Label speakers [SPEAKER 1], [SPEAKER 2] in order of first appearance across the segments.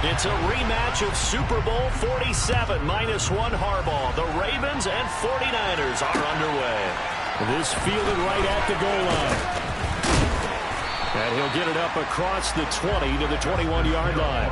[SPEAKER 1] It's a rematch of Super Bowl 47 -1 Harbaugh. The Ravens and 49ers are underway.
[SPEAKER 2] This fielded right at the goal line. And he'll get it up across the 20 to the 21-yard line.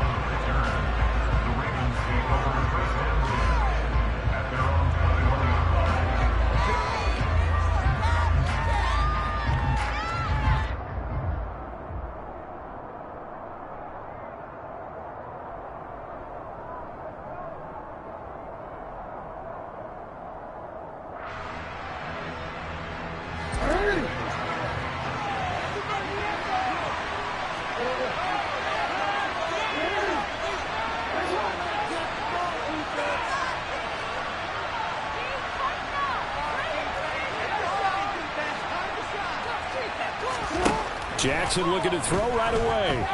[SPEAKER 2] Jackson looking to throw right away.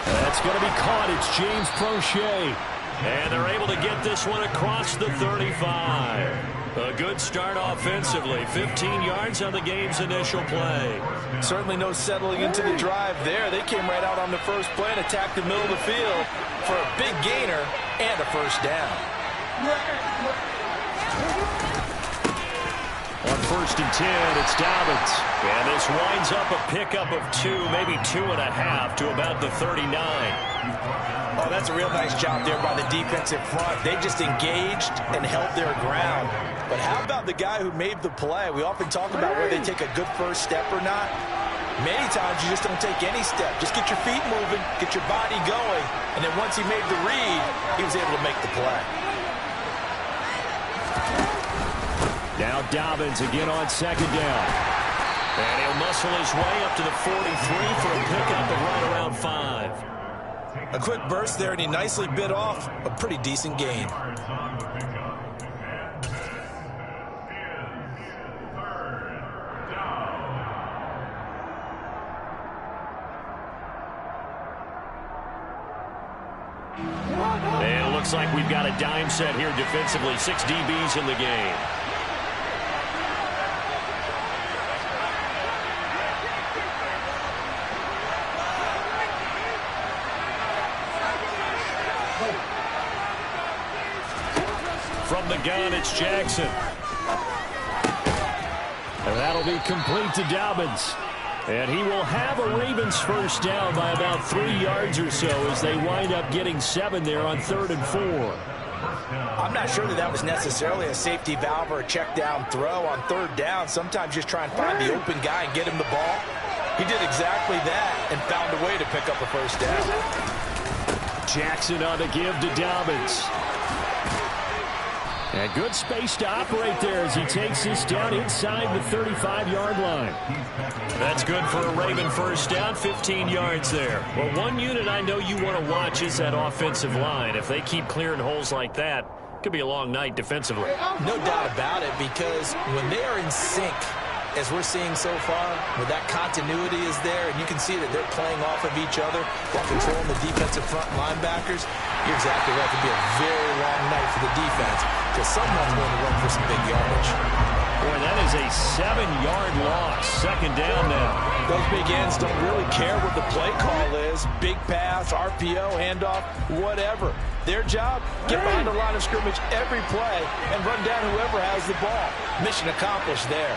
[SPEAKER 2] That's going to be caught. It's James Prochet.
[SPEAKER 1] And they're able to get this one across the 35. A good start offensively. 15 yards on the game's initial play.
[SPEAKER 3] Certainly no settling into the drive there. They came right out on the first play and attacked the middle of the field for a big gainer and a first down.
[SPEAKER 2] On 1st and 10, it's Dobbins.
[SPEAKER 1] And this winds up a pickup of 2, maybe 2.5 to about the 39.
[SPEAKER 3] Oh, that's a real nice job there by the defensive front. They just engaged and held their ground. But how about the guy who made the play? We often talk about whether they take a good first step or not. Many times you just don't take any step. Just get your feet moving, get your body going. And then once he made the read, he was able to make the play.
[SPEAKER 2] Now Dobbins again on 2nd down.
[SPEAKER 1] And he'll muscle his way up to the 43 for a pickup of right around 5.
[SPEAKER 3] A quick burst there, and he nicely bit off a pretty decent gain.
[SPEAKER 1] And it looks like we've got a dime set here defensively. 6 DBs in the game. From the gun, it's Jackson.
[SPEAKER 2] And that'll be complete to Dobbins. And he will have a Ravens first down by about 3 yards or so as they wind up getting 7 there on 3rd and 4.
[SPEAKER 3] I'm not sure that was necessarily a safety valve or a check down throw on 3rd down. Sometimes just try and find the open guy and get him the ball. He did exactly that and found a way to pick up a first down.
[SPEAKER 2] Jackson on the give to Dobbins. And good space to operate there as he takes this down inside the 35-yard line.
[SPEAKER 1] That's good for a Raven first down, 15 yards there. Well, one unit I know you want to watch is that offensive line. If they keep clearing holes like that, it could be a long night defensively.
[SPEAKER 3] No doubt about it, because when they are in sync, as we're seeing so far, where that continuity is there, and you can see that they're playing off of each other while controlling the defensive front linebackers, you're exactly right. It could be a very long night for the defense because someone's going to run for some big yardage.
[SPEAKER 1] Boy, that is a 7-yard loss. 2nd down now.
[SPEAKER 3] Those big ends don't really care what the play call is. Big pass, RPO, handoff, whatever. Their job, get behind the line of scrimmage every play and run down whoever has the ball. Mission accomplished there.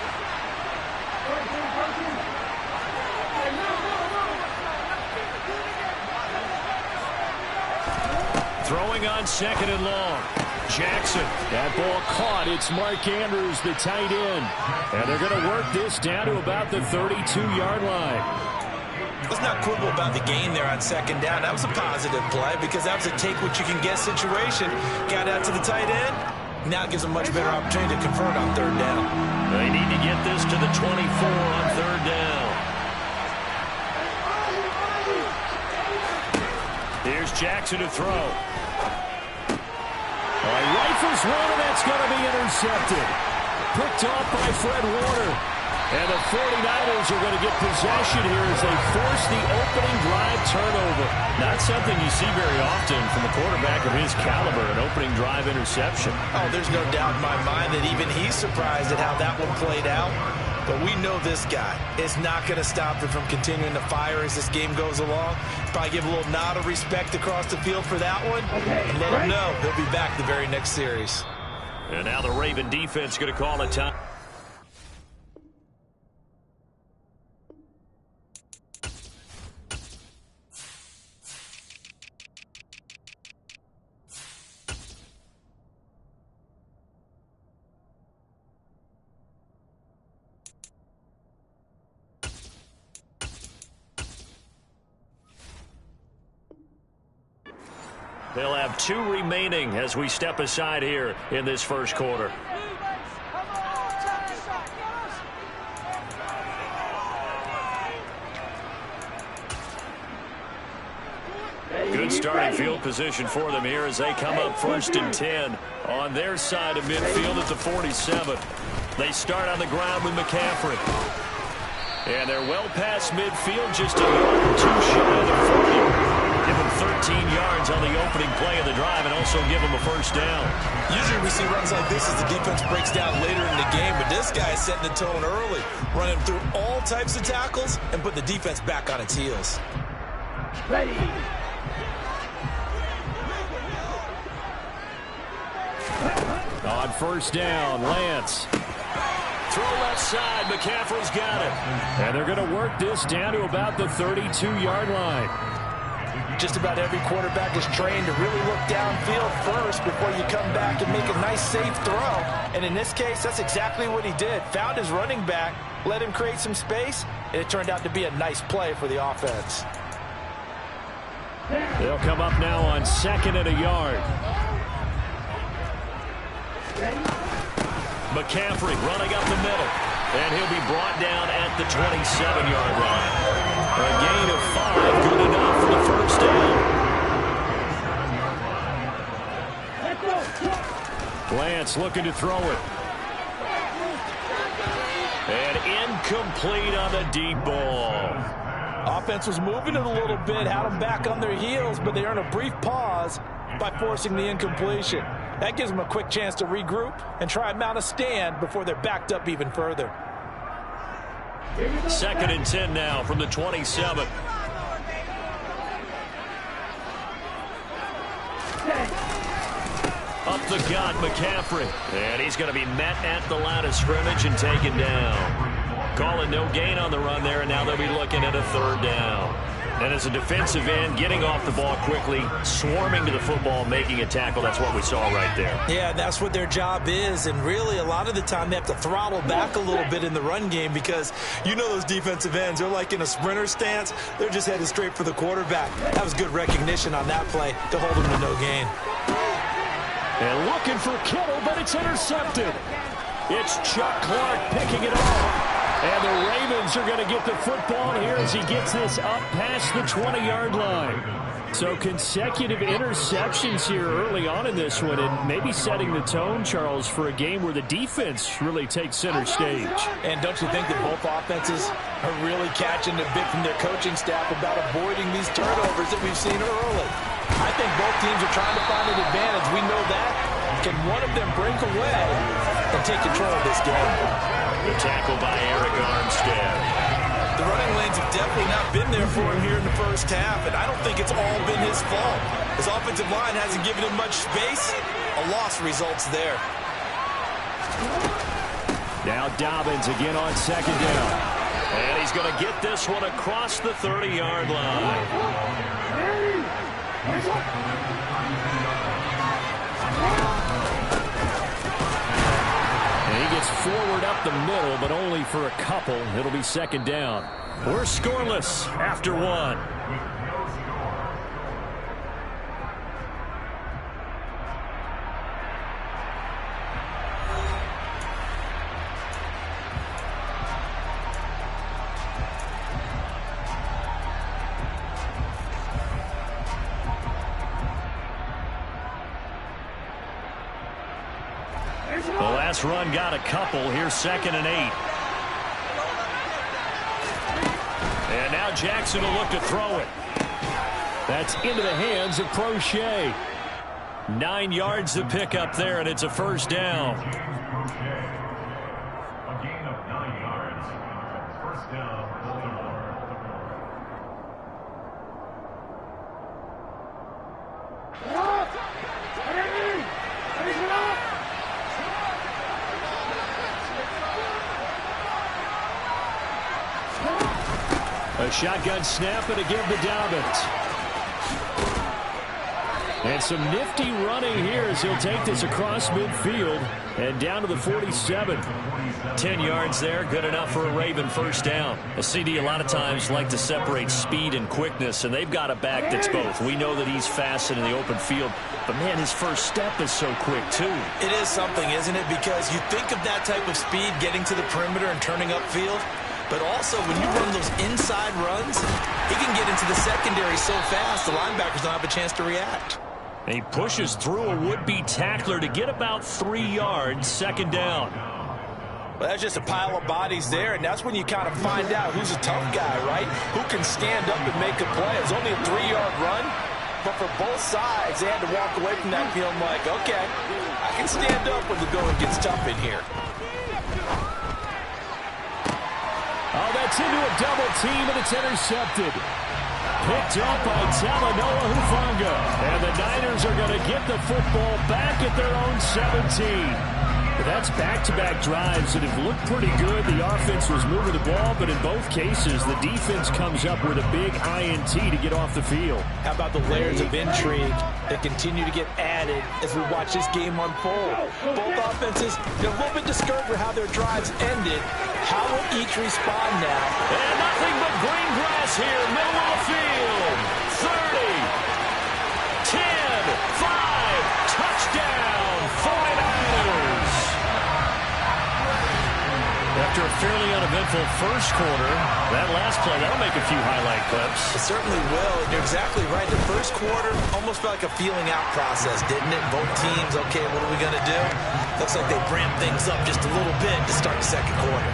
[SPEAKER 1] Throwing on 2nd and long. Jackson.
[SPEAKER 2] That ball caught. It's Mark Andrews, the tight end. And they're going to work this down to about the 32-yard line.
[SPEAKER 3] Let's not quibble about the gain there on 2nd down. That was a positive play because that was a take-what-you-can-get situation. Got out to the tight end. Now it gives them much better opportunity to convert on 3rd down.
[SPEAKER 1] They need to get this to the 24 on 3rd down. Here's Jackson to throw.
[SPEAKER 2] Rifles one, and that's going to be intercepted. Picked off by Fred Warner. And the 49ers are going to get possession here as they force the opening drive turnover. Not something you see very often from a quarterback of his caliber, an opening drive interception.
[SPEAKER 3] Oh, there's no doubt in my mind that even he's surprised at how that one played out. But we know this guy is not going to stop him from continuing to fire as this game goes along. Probably give a little nod of respect across the field for that one. And let him know he'll be back the very next series.
[SPEAKER 1] And now the Raven defense going to call a time. They'll have 2 remaining as we step aside here in this first quarter. Good starting field position for them here as they come up 1st and 10 on their side of midfield at the 47. They start on the ground with McCaffrey. And they're well past midfield, just a yard or 2 shy of the 40. Give them 13 yards on the opening play of the drive and also give them a first down.
[SPEAKER 3] Usually we see runs like this as the defense breaks down later in the game, but this guy is setting the tone early, running through all types of tackles and put the defense back on its heels.
[SPEAKER 4] Ready.
[SPEAKER 2] On first down, Lance.
[SPEAKER 1] Throw left side, McCaffrey's got it.
[SPEAKER 2] And they're going to work this down to about the 32-yard line.
[SPEAKER 3] Just about every quarterback is trained to really look downfield first before you come back and make a nice, safe throw. And in this case, that's exactly what he did. Found his running back, let him create some space, and it turned out to be a nice play for the offense.
[SPEAKER 2] They'll come up now on 2nd and a yard.
[SPEAKER 1] McCaffrey running up the middle. And he'll be brought down at the 27-yard line. A gain of 5, good enough for the first down.
[SPEAKER 2] Lance looking to throw it.
[SPEAKER 1] And incomplete on the deep ball.
[SPEAKER 3] Offense was moving it a little bit, had them back on their heels, but they earned a brief pause by forcing the incompletion. That gives them a quick chance to regroup and try and mount a stand before they're backed up even further.
[SPEAKER 1] 2nd and 10 now from the 27. Up the gut, McCaffrey. And he's going to be met at the line of scrimmage and taken down. Calling no gain on the run there, and now they'll be looking at a 3rd down. And as a defensive end, getting off the ball quickly, swarming to the football, making a tackle. That's what we saw right there.
[SPEAKER 3] Yeah, that's what their job is. And really, a lot of the time, they have to throttle back a little bit in the run game because you know those defensive ends, they're like in a sprinter stance. They're just headed straight for the quarterback. That was good recognition on that play to hold them to no gain.
[SPEAKER 2] And looking for Kittle, but it's intercepted. It's Chuck Clark picking it off. And the Ravens are going to get the football here as he gets this up past the 20-yard line. So consecutive interceptions here early on in this one, and maybe setting the tone, Charles, for a game where the defense really takes center stage.
[SPEAKER 3] And don't you think that both offenses are really catching the bit from their coaching staff about avoiding these turnovers that we've seen early? I think both teams are trying to find an advantage. We know that. Can one of them break away and take control of this game?
[SPEAKER 1] The tackle by Eric Armstead.
[SPEAKER 3] The running lanes have definitely not been there for him here in the first half, and I don't think it's all been his fault. His offensive line hasn't given him much space. A loss results there.
[SPEAKER 2] Now Dobbins again on 2nd down.
[SPEAKER 1] And he's going to get this one across the 30-yard line.
[SPEAKER 2] And he gets forward up the middle, but only for a couple. It'll be 2nd down.
[SPEAKER 1] We're scoreless after 1. The last run got a couple. Here's 2nd and 8. And now Jackson will look to throw it.
[SPEAKER 2] That's into the hands of Crochet.
[SPEAKER 1] 9 yards to pick up there, and it's a first down.
[SPEAKER 2] A shotgun snap and a give to Dobbins. And some nifty running here as he'll take this across midfield and down to the 47.
[SPEAKER 1] 10 yards there, good enough for a Raven first down. A CD a lot of times like to separate speed and quickness, and they've got a back that's both. We know that he's fast in the open field, but man, his first step is so quick too.
[SPEAKER 3] It is something, isn't it? Because you think of that type of speed getting to the perimeter and turning upfield, but also when you run those inside runs, he can get into the secondary so fast the linebackers don't have a chance to react.
[SPEAKER 1] And he pushes through a would-be tackler to get about 3 yards, second down.
[SPEAKER 3] Well, that's just a pile of bodies there, and that's when you kind of find out who's a tough guy, right? Who can stand up and make a play. It was only a 3-yard run, but for both sides, they had to walk away from that feeling like, okay, I can stand up when the going gets tough in here.
[SPEAKER 2] Oh, that's into a double team, and it's intercepted. Picked up by Talanoa Hufanga. And the Niners are going to get the football back at their own 17. But that's back-to-back drives that have looked pretty good. The offense was moving the ball, but in both cases, the defense comes up with a big INT to get off the field.
[SPEAKER 3] How about the layers of intrigue that continue to get added as we watch this game unfold? Both offenses, they're a little bit discouraged with how their drives ended. How will each respond now?
[SPEAKER 1] And nothing but green grass here, middle of the field. 30, 10, 5, touchdown, 49ers. After a fairly uneventful first quarter, that last play, that'll make a few highlight clips.
[SPEAKER 3] It certainly will. You're exactly right. The first quarter almost felt like a feeling out process, didn't it? Both teams, okay, what are we going to do? Looks like they ramped things up just a little bit to start the second quarter.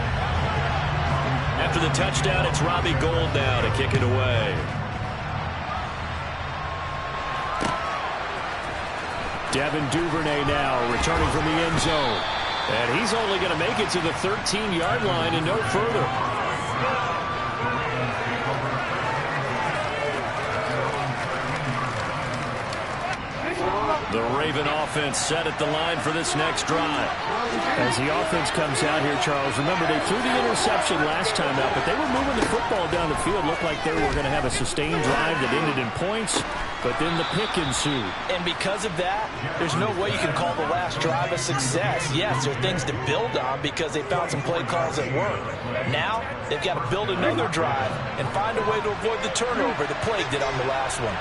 [SPEAKER 1] After the touchdown, it's Robbie Gould now to kick it away.
[SPEAKER 2] Devin Duvernay now returning from the end zone. And he's only going to make it to the 13-yard line and no further.
[SPEAKER 1] The Raven offense set at the line for this next drive.
[SPEAKER 2] As the offense comes out here, Charles, remember they threw the interception last time out, but they were moving the football down the field. Looked like they were going to have a sustained drive that ended in points, but then the pick ensued.
[SPEAKER 3] And because of that, there's no way you can call the last drive a success. Yes, there are things to build on because they found some play calls that work. Now, they've got to build another drive and find a way to avoid the turnover that plagued it on the last one.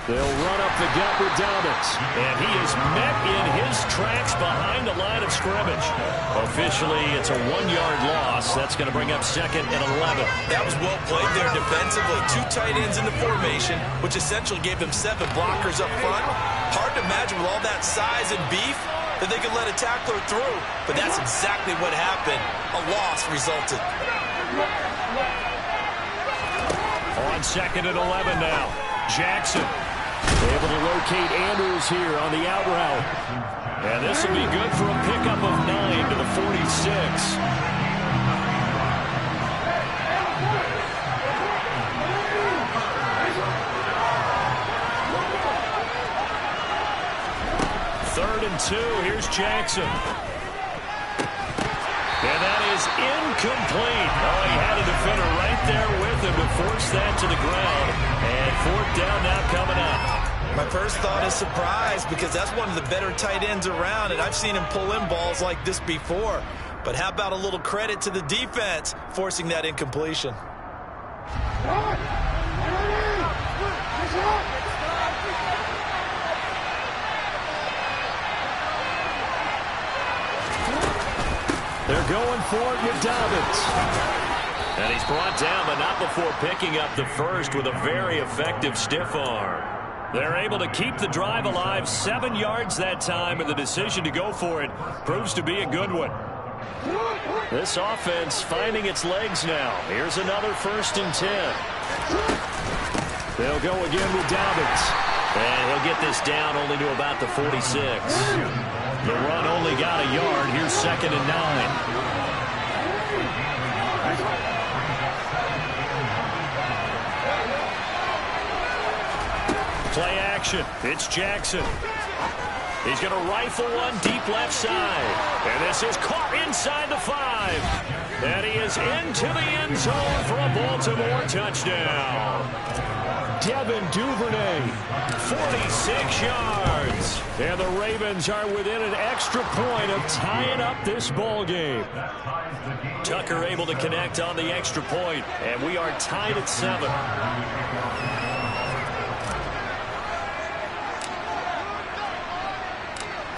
[SPEAKER 2] They'll run up the gut with Dobbins.
[SPEAKER 1] And he is met in his tracks behind the line of scrimmage. Officially, it's a 1-yard loss. That's going to bring up second and 11.
[SPEAKER 3] That was well played there defensively. 2 tight ends in the formation, which essentially gave them 7 blockers up front. Hard to imagine with all that size and beef that they could let a tackler through. But that's exactly what happened. A loss resulted.
[SPEAKER 1] On second and 11 now. Jackson.
[SPEAKER 2] Able to locate Andrews here on the out route.
[SPEAKER 1] And this will be good for a pickup of 9 to the 46. Third and 2. Here's Jackson. And that is incomplete. Oh, he had a defender right there with him to force that to the ground. And fourth down now coming up.
[SPEAKER 3] My first thought is surprise because that's one of the better tight ends around, and I've seen him pull in balls like this before. But how about a little credit to the defense forcing that incompletion?
[SPEAKER 2] They're going for it with Dobbins.
[SPEAKER 1] And he's brought down, but not before picking up the first with a very effective stiff arm. They're able to keep the drive alive, 7 yards that time, and the decision to go for it proves to be a good one. This offense finding its legs now. Here's another 1st and 10.
[SPEAKER 2] They'll go again with Dobbins.
[SPEAKER 1] And he'll get this down only to about the 46. The run only got a yard. Here's 2nd and 9. Play action. It's Jackson. He's going to rifle one deep left side. And this is caught inside the 5. And he is into the end zone for a Baltimore touchdown. Devin Duvernay, 46 yards. And the Ravens are within an extra point of tying up this ball game. Tucker able to connect on the extra point, and we are tied at 7.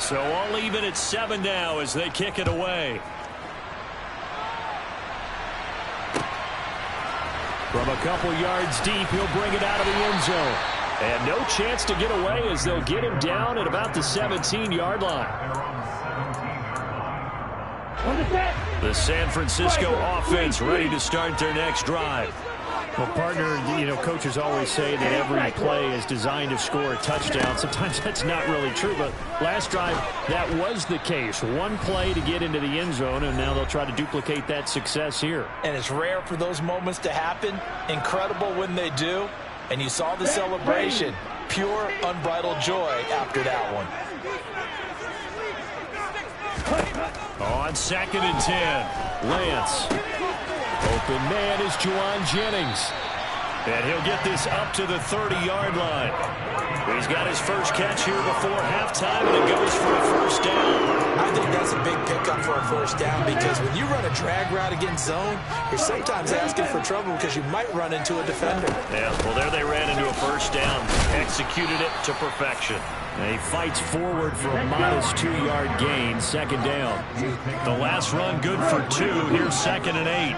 [SPEAKER 1] So all even at 7 now as they kick it away. From a couple yards deep, he'll bring it out of the end zone. And no chance to get away as they'll get him down at about the 17-yard line. The San Francisco offense ready to start their next drive.
[SPEAKER 2] Well, partner, coaches always say that every play is designed to score a touchdown. Sometimes that's not really true, but last drive, that was the case. One play to get into the end zone, and now they'll try to duplicate that success here.
[SPEAKER 3] And it's rare for those moments to happen. Incredible when they do. And you saw the celebration. Pure, unbridled joy after that one.
[SPEAKER 1] On 2nd and 10,
[SPEAKER 2] Lance. Open man is Juwan Jennings.
[SPEAKER 1] And he'll get this up to the 30-yard line. He's got his first catch here before halftime, and it goes for a first down.
[SPEAKER 3] I think that's a big pickup for a first down because when you run a drag route against zone, you're sometimes asking for trouble because you might run into a defender.
[SPEAKER 1] Yeah, well, there they ran into a first down. Executed it to perfection.
[SPEAKER 2] And he fights forward for a modest 2-yard gain, 2nd down.
[SPEAKER 1] The last run good for 2. Here's 2nd and 8.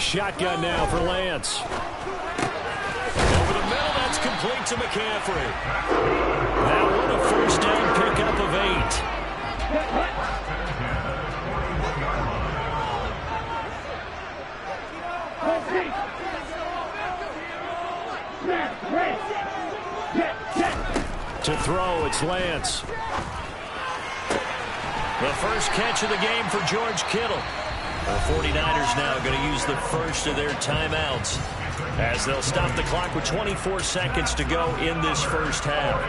[SPEAKER 2] Shotgun now for Lance.
[SPEAKER 1] Over the middle, that's complete to McCaffrey. That one a first down pickup of 8.
[SPEAKER 2] To throw, it's Lance.
[SPEAKER 1] The first catch of the game for George Kittle. The 49ers now going to use the first of their timeouts as they'll stop the clock with 24 seconds to go in this first half.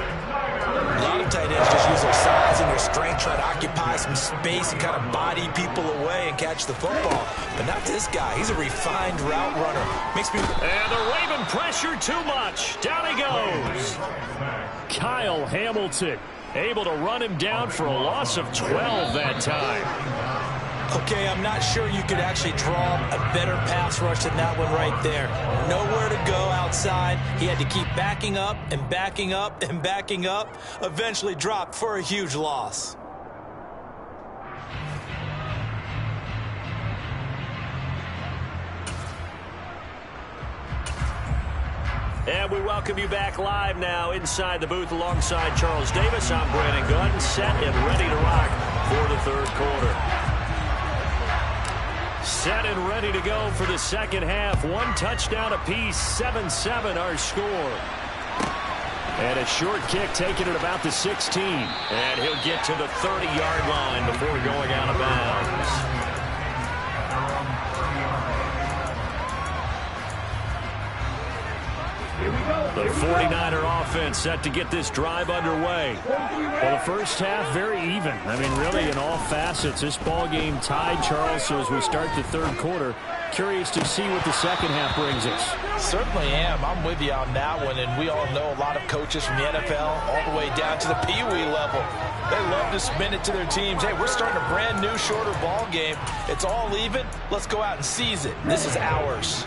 [SPEAKER 3] A lot of tight ends just use their size and their strength, try to occupy some space and kind of body people away and catch the football. But not this guy. He's a refined route runner. Makes me...
[SPEAKER 1] And the Raven pressure too much. Down he goes.
[SPEAKER 2] Kyle Hamilton able to run him down for a loss of 12 that time.
[SPEAKER 3] Okay, I'm not sure you could actually draw a better pass rush than that one right there. Nowhere to go outside. He had to keep backing up and backing up and backing up. Eventually dropped for a huge loss.
[SPEAKER 1] And we welcome you back live now inside the booth alongside Charles Davis. I'm Brandon Gunn, set and ready to rock for the third quarter. Set and ready to go for the second half. One touchdown apiece, 7-7 our score.
[SPEAKER 2] And a short kick taken at about the 16.
[SPEAKER 1] And he'll get to the 30-yard line before going out of bounds. The 49er offense set to get this drive underway.
[SPEAKER 2] Well, the first half very even. I mean, really in all facets. This ball game tied, Charles. So as we start the third quarter, curious to see what the second half brings us.
[SPEAKER 3] Certainly am. I'm with you on that one. And we all know a lot of coaches from the NFL all the way down to the Pee Wee level. They love to spin it to their teams. Hey, we're starting a brand new, shorter ball game. It's all even. Let's go out and seize it. This is ours.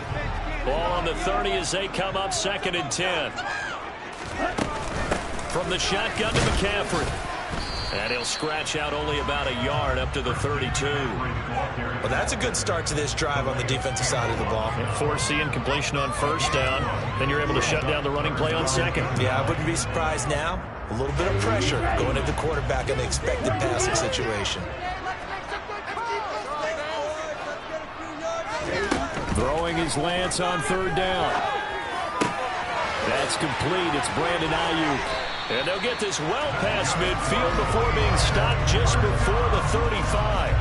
[SPEAKER 1] Ball on the 30 as they come up 2nd and 10. From the shotgun to McCaffrey. And he'll scratch out only about a yard up to the 32.
[SPEAKER 3] Well, that's a good start to this drive on the defensive side of the ball.
[SPEAKER 1] Forcing incompletion on first down. Then you're able to shut down the running play on second.
[SPEAKER 3] Yeah, I wouldn't be surprised now. A little bit of pressure going at the quarterback in the expected passing situation.
[SPEAKER 2] Throwing his Lance on third down. That's complete. It's Brandon Ayuk.
[SPEAKER 1] And they'll get this well past midfield before being stopped just before the 35.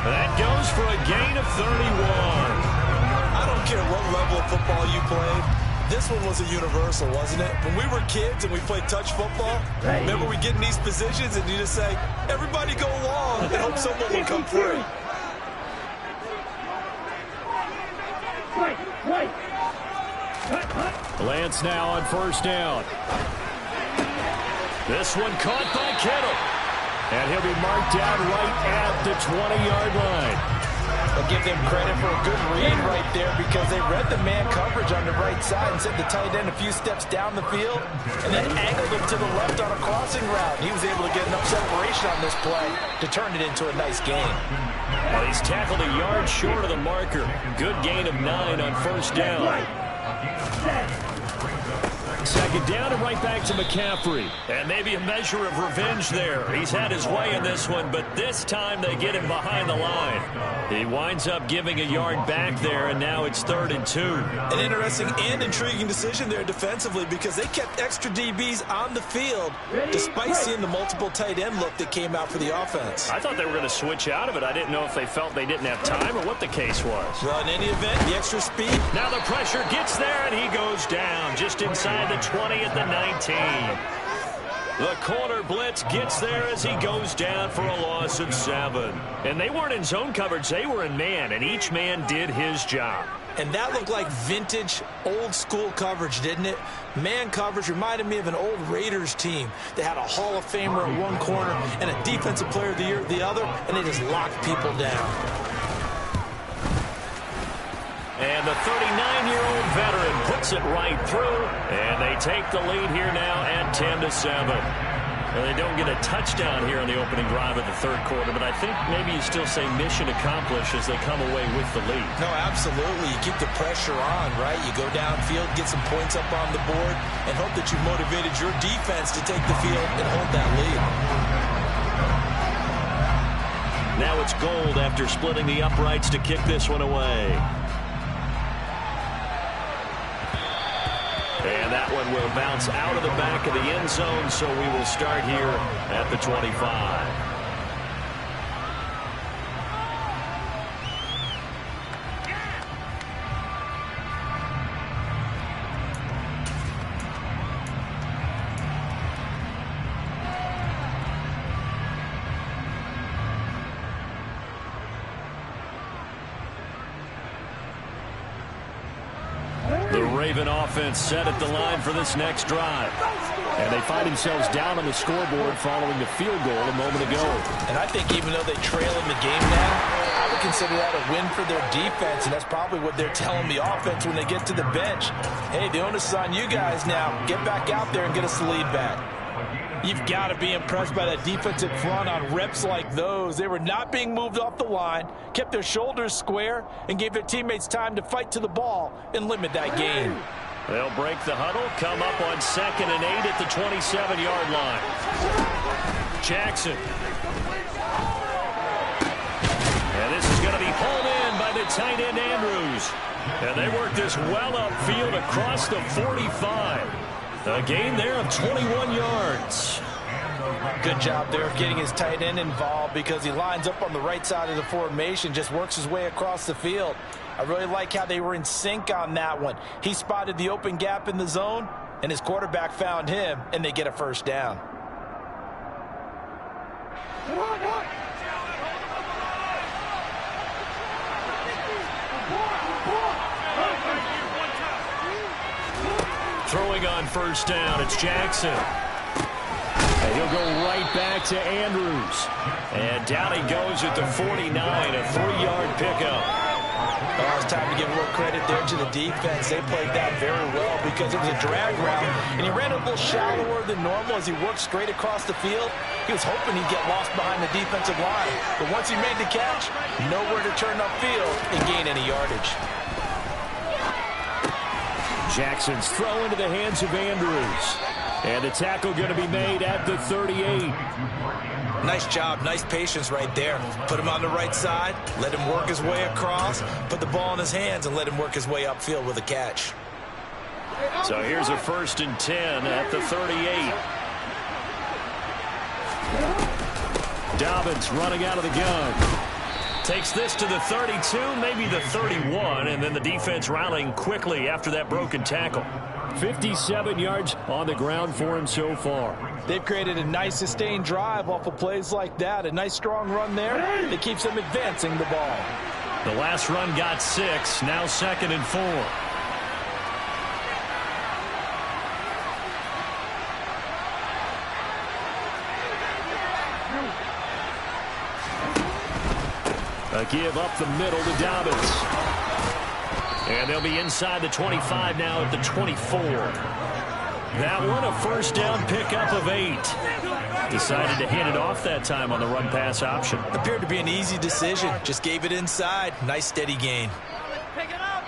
[SPEAKER 1] That goes for a gain of 31.
[SPEAKER 3] I don't care what level of football you played. This one was a universal, wasn't it? When we were kids and we played touch football, remember we get in these positions and you just say, everybody go along and hope someone will come free.
[SPEAKER 2] Lance now on first down.
[SPEAKER 1] This one caught by Kittle.
[SPEAKER 2] And he'll be marked down right at the 20-yard line.
[SPEAKER 3] I'll give them credit for a good read right there because they read the man coverage on the right side and sent the tight end a few steps down the field and then angled him to the left on a crossing route. He was able to get enough separation on this play to turn it into a nice gain.
[SPEAKER 1] Well, he's tackled a yard short of the marker. Good gain of 9 on first down.
[SPEAKER 2] Second down and right back to McCaffrey.
[SPEAKER 1] And maybe a measure of revenge there. He's had his way in this one, but this time they get him behind the line. He winds up giving a yard back there, and now it's 3rd and 2.
[SPEAKER 3] An interesting and intriguing decision there defensively because they kept extra DBs on the field despite seeing the multiple tight end look that came out for the offense.
[SPEAKER 1] I thought they were going to switch out of it. I didn't know if they felt they didn't have time or what the case was.
[SPEAKER 3] Well, in any event, the extra speed.
[SPEAKER 1] Now the pressure gets there, and he goes down just inside the 20 at the 19. The corner blitz gets there as he goes down for a loss of 7. And they weren't in zone coverage. They were in man, and each man did his job.
[SPEAKER 3] And that looked like vintage, old-school coverage, didn't it? Man coverage reminded me of an old Raiders team that had a Hall of Famer at one corner and a Defensive Player of the Year at the other, and they just locked people down.
[SPEAKER 1] And the 39-year-old veteran puts it right through, and they take the lead here now at 10-7. Well, they don't get a touchdown here on the opening drive of the third quarter, but I think maybe you still say mission accomplished as they come away with the lead.
[SPEAKER 3] No, absolutely. You keep the pressure on, right? You go downfield, get some points up on the board, and hope that you motivated your defense to take the field and hold that lead.
[SPEAKER 1] Now it's Gold after splitting the uprights to kick this one away. And that one will bounce out of the back of the end zone, so we will start here at the 25. Raven offense set at the line for this next drive.
[SPEAKER 2] And they find themselves down on the scoreboard following the field goal a moment ago.
[SPEAKER 3] And I think even though they trail in the game now, I would consider that a win for their defense, and that's probably what they're telling the offense when they get to the bench. Hey, the onus is on you guys now. Get back out there and get us the lead back. You've got to be impressed by that defensive front on reps like those. They were not being moved off the line, kept their shoulders square, and gave their teammates time to fight to the ball and limit that gain.
[SPEAKER 1] They'll break the huddle, come up on 2nd and 8 at the 27-yard line. Jackson. And this is going to be pulled in by the tight end Andrews. And they work this well upfield across the 45. A gain there of 21 yards.
[SPEAKER 3] Good job there of getting his tight end involved because he lines up on the right side of the formation, just works his way across the field. I really like how they were in sync on that one. He spotted the open gap in the zone, and his quarterback found him, and they get a first down.
[SPEAKER 1] Throwing on first down, it's Jackson.
[SPEAKER 2] And he'll go right back to Andrews.
[SPEAKER 1] And down he goes at the 49, a 3-yard pickup.
[SPEAKER 3] Oh, it's time to give a little credit there to the defense. They played that very well because it was a drag route, and he ran a little shallower than normal as he worked straight across the field. He was hoping he'd get lost behind the defensive line, but once he made the catch, nowhere to turn upfield and gain any yardage.
[SPEAKER 2] Jackson's throw into the hands of Andrews. And the tackle going to be made at the 38.
[SPEAKER 3] Nice job, nice patience right there. Put him on the right side, let him work his way across, put the ball in his hands, and let him work his way upfield with a catch.
[SPEAKER 1] So here's a 1st and 10 at the 38. Dobbins running out of the gun. Takes this to the 32, maybe the 31, and then the defense rallying quickly after that broken tackle.
[SPEAKER 2] 57 yards on the ground for him so far.
[SPEAKER 3] They've created a nice sustained drive off of plays like that. A nice strong run there that keeps them advancing the ball.
[SPEAKER 1] The last run got 6, now 2nd and 4.
[SPEAKER 2] A give up the middle to Dobbins.
[SPEAKER 1] And they'll be inside the 25 now at the 24. That one a 1st down pickup of 8. Decided to hand it off that time on the run-pass option.
[SPEAKER 3] Appeared to be an easy decision. Just gave it inside. Nice steady gain.
[SPEAKER 4] Pick it up.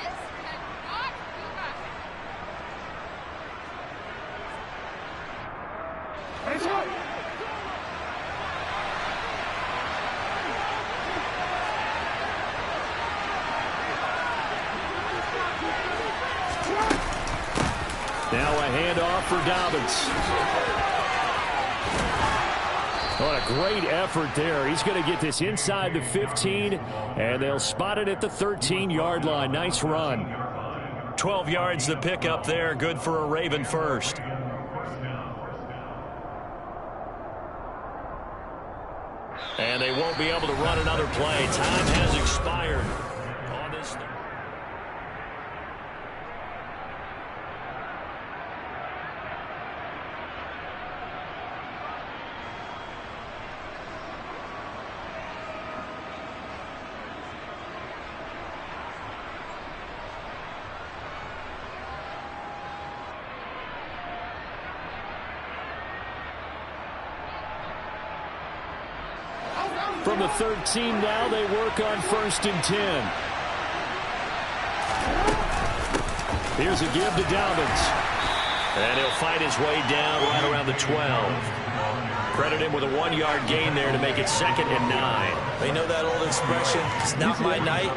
[SPEAKER 2] Now a handoff for Dobbins. What a great effort there. He's going to get this inside the 15, and they'll spot it at the 13-yard line. Nice run.
[SPEAKER 1] 12 yards the pickup there. Good for a Raven first. And they won't be able to run another play. Time has expired on this.
[SPEAKER 2] From the 13 now, they work on 1st and 10. Here's a give to Dobbins.
[SPEAKER 1] And he'll fight his way down right around the 12. Credit him with a 1-yard gain there to make it 2nd and 9.
[SPEAKER 3] They know that old expression, it's not my night.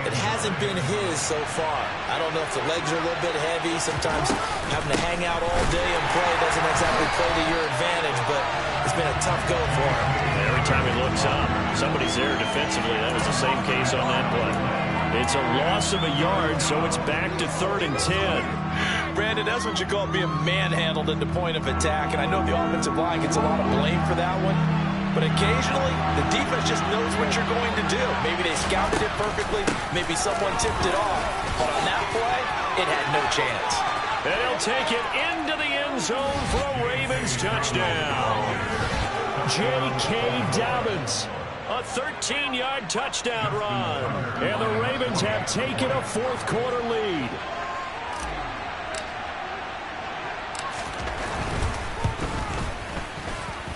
[SPEAKER 3] It hasn't been his so far. I don't know if the legs are a little bit heavy. Sometimes having to hang out all day and play doesn't exactly play to your advantage, but it's been a tough go for him.
[SPEAKER 1] Every time he looks up, somebody's there defensively. That was the same case on that play. It's a loss of a yard, so it's back to 3rd and 10.
[SPEAKER 3] Brandon, that's what you call being manhandled at the point of attack, and I know the offensive line gets a lot of blame for that one. But occasionally, the defense just knows what you're going to do. Maybe they scouted it perfectly. Maybe someone tipped it off. But on that play, it had no chance.
[SPEAKER 1] And he'll take it into the end zone for a Ravens touchdown.
[SPEAKER 2] J.K. Dobbins.
[SPEAKER 1] A 13-yard touchdown run.
[SPEAKER 2] And the Ravens have taken a 4th quarter lead.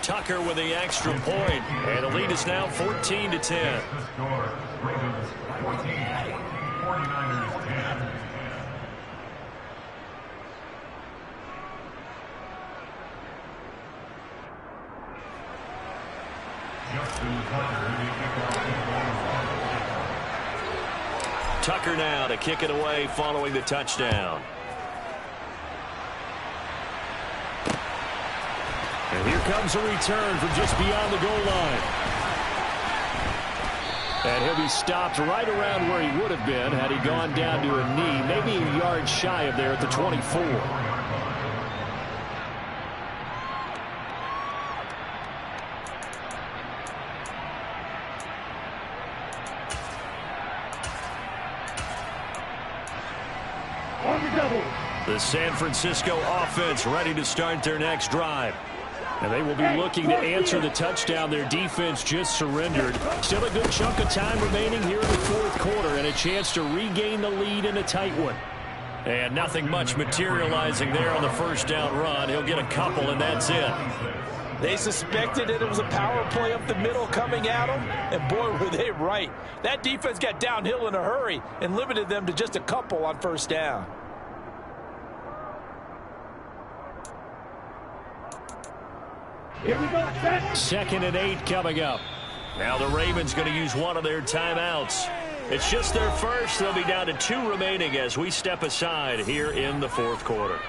[SPEAKER 1] Tucker with the extra point, and the lead is now 14 to 10. Tucker now to kick it away following the touchdown.
[SPEAKER 2] And here comes a return from just beyond the goal line. And he'll be stopped right around where he would have been had he gone down to a knee, maybe a yard shy of there at the 24.
[SPEAKER 1] The San Francisco offense ready to start their next drive.
[SPEAKER 2] And they will be looking to answer the touchdown their defense just surrendered. Still a good chunk of time remaining here in the 4th quarter and a chance to regain the lead in a tight one.
[SPEAKER 1] And nothing much materializing there on the 1st down run. He'll get a couple, and that's it.
[SPEAKER 3] They suspected that it was a power play up the middle coming at them, and boy, were they right. That defense got downhill in a hurry and limited them to just a couple on 1st down.
[SPEAKER 2] Here we go. 2nd and 8 coming up.
[SPEAKER 1] Now the Ravens going to use one of their timeouts. It's just their first. They'll be down to 2 remaining as we step aside here in the 4th quarter.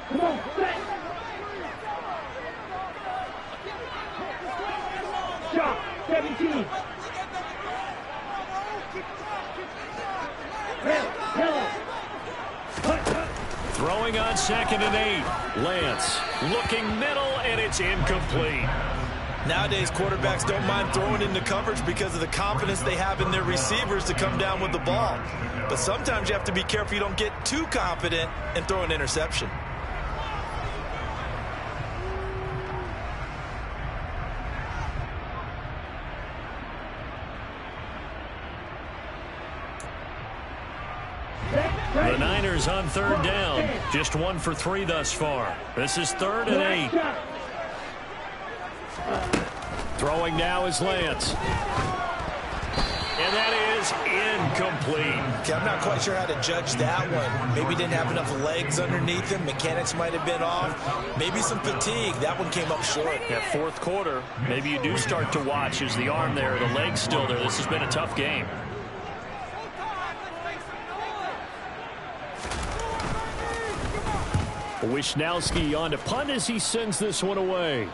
[SPEAKER 2] Come on, shot, 17. Throwing on 2nd and 8. Lance looking middle, and it's incomplete.
[SPEAKER 3] Nowadays, quarterbacks don't mind throwing into coverage because of the confidence they have in their receivers to come down with the ball. But sometimes you have to be careful you don't get too confident and throw an interception.
[SPEAKER 1] The Niners on 3rd down. Just 1 for 3 thus far. This is 3rd and 8.
[SPEAKER 2] Throwing now is Lance.
[SPEAKER 1] And that is incomplete.
[SPEAKER 3] Okay, I'm not quite sure how to judge that one. Maybe didn't have enough legs underneath him. Mechanics might have been off. Maybe some fatigue. That one came up short.
[SPEAKER 1] That 4th quarter, maybe you do start to watch. Is the arm there, the leg's still there? This has been a tough game.
[SPEAKER 2] Wisnowski on to punt as he sends this one away.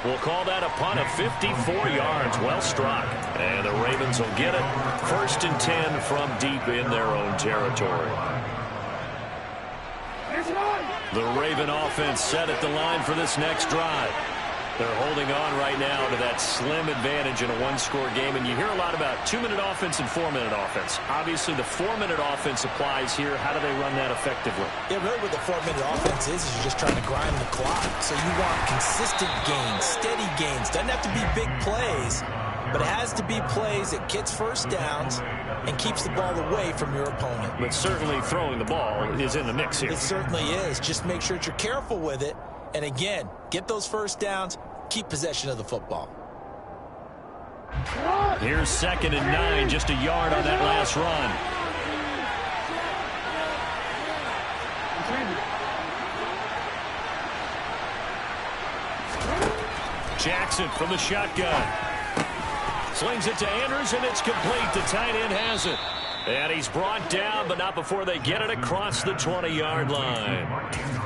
[SPEAKER 1] We'll call that a punt of 54 yards. Well struck. And the Ravens will get it. 1st and 10 from deep in their own territory. The Raven offense set at the line for this next drive. They're holding on right now to that slim advantage in a 1-score game. And you hear a lot about 2-minute offense and 4-minute offense. Obviously, the 4-minute offense applies here. How do they run that effectively?
[SPEAKER 3] Yeah, really what the 4-minute offense is you're just trying to grind the clock. So you want consistent gains, steady gains. Doesn't have to be big plays, but it has to be plays that gets first downs and keeps the ball away from your opponent.
[SPEAKER 1] But certainly throwing the ball is in the mix here.
[SPEAKER 3] It certainly is. Just make sure that you're careful with it. And again, get those first downs, keep possession of the football.
[SPEAKER 1] Here's 2nd and 9, just a yard on that last run. Jackson from the shotgun. Slings it to Andrews, and it's complete. The tight end has it. And he's brought down, but not before they get it across the 20-yard line.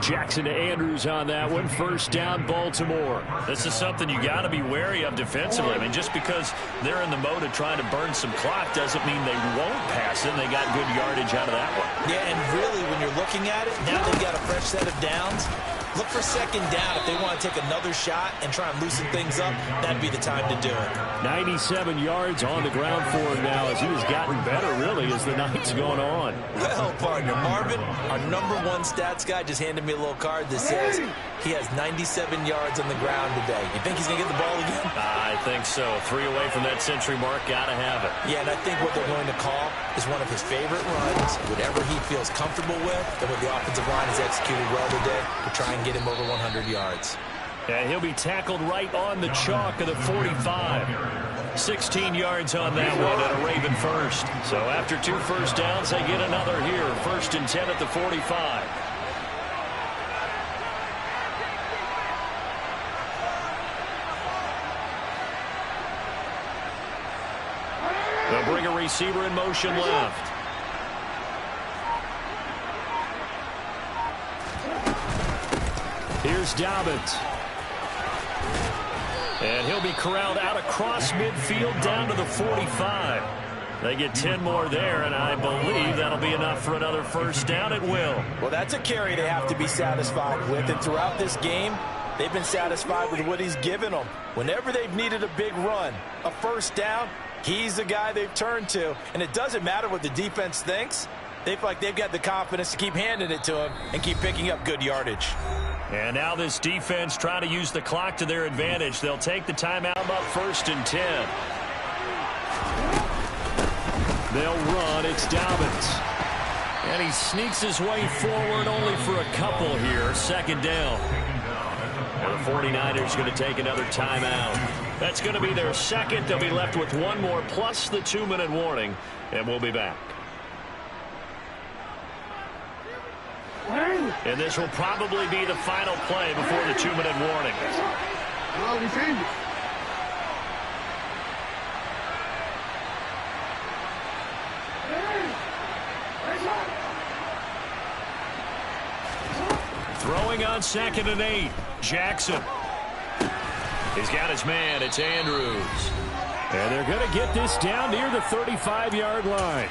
[SPEAKER 2] Jackson to Andrews on that one. 1st down, Baltimore.
[SPEAKER 1] This is something you got to be wary of defensively. I mean, just because they're in the mode of trying to burn some clock doesn't mean they won't pass it. They got good yardage out of that one.
[SPEAKER 3] Yeah, and really, when you're looking at it, now they've got a fresh set of downs. Look for 2nd down. If they want to take another shot and try and loosen things up, that'd be the time to do it.
[SPEAKER 2] 97 yards on the ground for him now as he has gotten better, really, as the night's gone on.
[SPEAKER 3] Well, partner, Marvin, our #1 stats guy, just handed me a little card that says he has 97 yards on the ground today. You think he's going to get the ball again?
[SPEAKER 1] I think so. 3 away from that century mark. Got to have it.
[SPEAKER 3] Yeah, and I think what they're going to call is one of his favorite runs, whatever he feels comfortable with, and what the offensive line has executed well today to try and get him over 100 yards.
[SPEAKER 2] And he'll be tackled right on the chalk of the 45.
[SPEAKER 1] 16 yards on that one at a Raven first. So after 2 first downs, they get another here. 1st and 10 at the 45. They'll bring a receiver in motion left.
[SPEAKER 2] Here's Dobbins.
[SPEAKER 1] And he'll be corralled out across midfield down to the 45. They get 10 more there, and I believe that'll be enough for another first down. It will.
[SPEAKER 3] Well, that's a carry they have to be satisfied with. And throughout this game, they've been satisfied with what he's given them. Whenever they've needed a big run, a first down, he's the guy they've turned to. And it doesn't matter what the defense thinks. They feel like they've got the confidence to keep handing it to him and keep picking up good yardage.
[SPEAKER 1] And now this defense trying to use the clock to their advantage. They'll take the timeout up 1st and 10.
[SPEAKER 2] They'll run. It's Dobbins.
[SPEAKER 1] And he sneaks his way forward only for a couple here. 2nd down. And the 49ers going to take another timeout. That's going to be their second. They'll be left with one more plus the 2-minute warning, and we'll be back. And this will probably be the final play before the 2-minute warning. Throwing on 2nd and 8. Jackson. He's got his man. It's Andrews.
[SPEAKER 2] And they're going to get this down near the 35-yard line.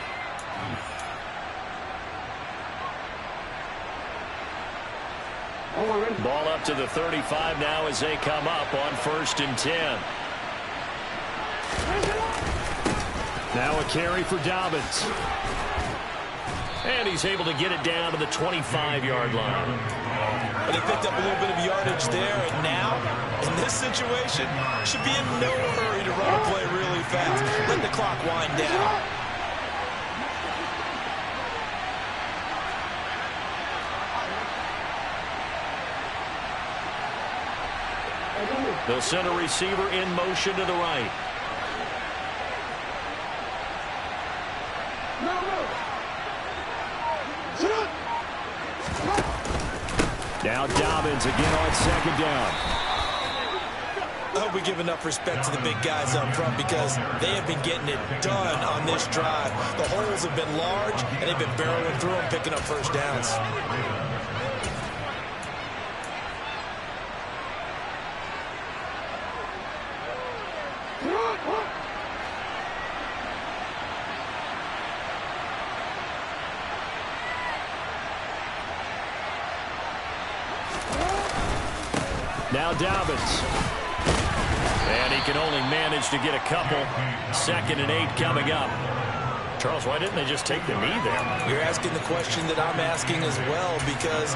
[SPEAKER 1] Ball up to the 35 now as they come up on 1st and 10.
[SPEAKER 2] Now a carry for Dobbins.
[SPEAKER 1] And he's able to get it down to the 25-yard line.
[SPEAKER 3] But they picked up a little bit of yardage there, and now, in this situation, should be in no hurry to run a play really fast. Let the clock wind down.
[SPEAKER 1] They'll send a receiver in motion to the right.
[SPEAKER 2] Now Dobbins again on 2nd down.
[SPEAKER 3] I hope we give enough respect to the big guys up front because they have been getting it done on this drive. The holes have been large, and they've been barreling through them, picking up first downs.
[SPEAKER 1] Now Dobbins. And he can only manage to get a couple. 2nd and 8 coming up. Charles, why didn't they just take the knee there?
[SPEAKER 3] You're asking the question that I'm asking as well, because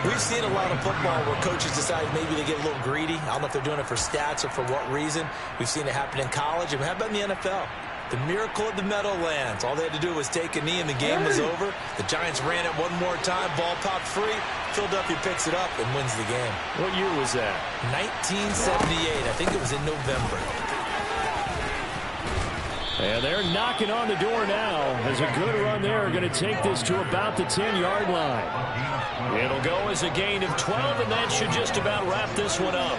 [SPEAKER 3] we've seen a lot of football where coaches decide maybe they get a little greedy. I don't know if they're doing it for stats or for what reason. We've seen it happen in college, and how about in the NFL? The miracle of the Meadowlands. All they had to do was take a knee and the game was over. The Giants ran it one more time. Ball popped free. Philadelphia picks it up and wins the game.
[SPEAKER 1] What year was that?
[SPEAKER 3] 1978. I think it was in November.
[SPEAKER 2] And they're knocking on the door now as a good run there are going to take this to about the 10-yard line.
[SPEAKER 1] It'll go as a gain of 12, and that should just about wrap this one up.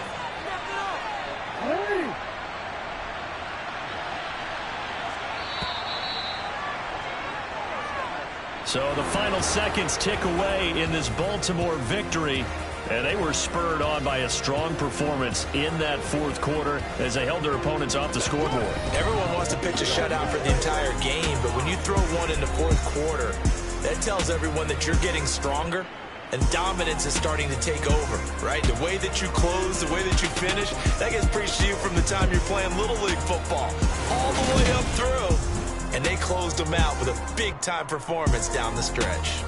[SPEAKER 1] So the final seconds tick away in this Baltimore victory, and they were spurred on by a strong performance in that 4th quarter as they held their opponents off the scoreboard.
[SPEAKER 3] Everyone wants to pitch a shutout for the entire game, but when you throw one in the 4th quarter, that tells everyone that you're getting stronger and dominance is starting to take over, right? The way that you close, the way that you finish, that gets preached to you from the time you're playing Little League football all the way up through. And they closed them out with a big-time performance down the stretch.